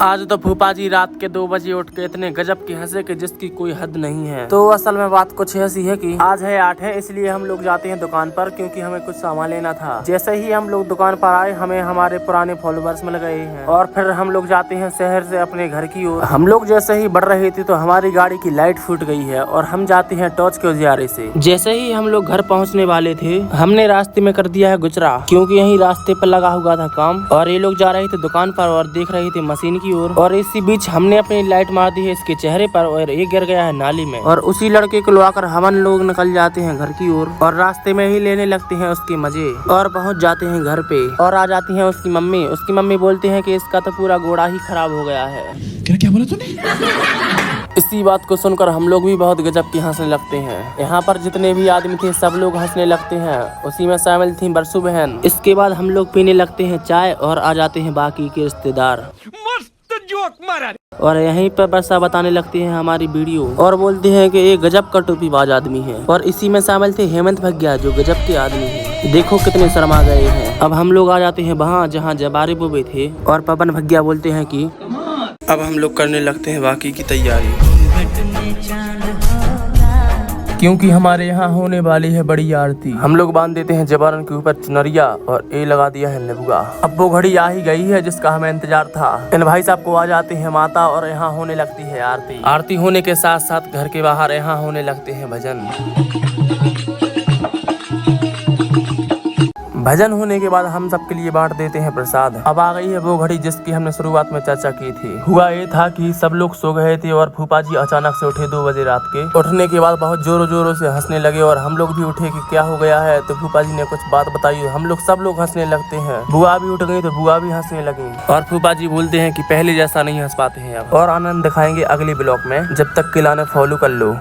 आज तो फूफा जी रात के 2 बजे उठ के इतने गजब के हंसे कि जिसकी कोई हद नहीं है। तो असल में बात कुछ ऐसी है कि आज है 8 है, इसलिए हम लोग जाते हैं दुकान पर क्योंकि हमें कुछ सामान लेना था। जैसे ही हम लोग दुकान पर आए हमें हमारे पुराने फॉलोवर्स मिल गए हैं और फिर हम लोग जाते हैं शहर से अपने घर की ओर। हम लोग जैसे ही बढ़ रहे थे तो हमारी गाड़ी की लाइट फूट गई है और हम जाते हैं टॉर्च के उजियारे से। जैसे ही हम लोग घर पहुँचने वाले थे हमने रास्ते में कर दिया है गुजरा, क्योंकि यही रास्ते पर लगा हुआ था काम और ये लोग जा रहे थे दुकान पर और देख रहे थे मशीन की ओर। और इसी बीच हमने अपनी लाइट मार दी है इसके चेहरे पर और ये गिर गया है नाली में। और उसी लड़के को लुआकर हम लोग निकल जाते हैं घर की ओर और रास्ते में ही लेने लगते हैं उसके मजे और पहुंच जाते हैं घर पे। और आ जाती है उसकी मम्मी बोलती है कि इसका तो पूरा घोड़ा ही खराब हो गया है। क्या बोला तूने? इसी बात को सुनकर हम लोग भी बहुत गजब की हंसने लगते हैं। यहाँ पर जितने भी आदमी थे सब लोग हंसने लगते हैं, उसी में शामिल थी बरसू बहन। इसके बाद हम लोग पीने लगते हैं चाय और आ जाते हैं बाकी के रिश्तेदार। जोक मारा। और यहीं पर बरसा बताने लगती है हमारी वीडियो और बोलती है कि ये गजब का टोपीबाज आदमी है। और इसी में शामिल थे हेमंत भग्या जो गजब के आदमी है। देखो कितने शर्मा गए हैं। अब हम लोग आ जाते हैं वहाँ जहाँ जबारे बोबे थे और पवन भग्या बोलते हैं कि अब हम लोग करने लगते हैं बाकी की तैयारी, क्योंकि हमारे यहाँ होने वाली है बड़ी आरती। हम लोग बांध देते हैं जबारन के ऊपर चुनरिया और ये लगा दिया है निबुगा। अब वो घड़ी आ ही गई है जिसका हमें इंतजार था। इन भाई साहब को आ जाते हैं माता और यहाँ होने लगती है आरती। आरती होने के साथ साथ घर के बाहर यहाँ होने लगते हैं भजन। भजन होने के बाद हम सबके लिए बांट देते हैं प्रसाद। अब आ गई है वो घड़ी जिसकी हमने शुरुआत में चर्चा की थी। हुआ ये था कि सब लोग सो गए थे और फूफा जी अचानक से उठे 2 बजे रात के। उठने के बाद बहुत जोरों जोरों से हंसने लगे और हम लोग भी उठे कि क्या हो गया है। तो फूफा जी ने कुछ बात बताई, हम लोग सब लोग हंसने लगते हैं। बुआ भी उठ गई तो बुआ भी हंसने लगी और फूफा जी बोलते हैं कि पहले जैसा नहीं हंस पाते हैं अब, और आनंद दिखाएंगे अगले ब्लॉग में। जब तक के लाने फॉलो कर लो।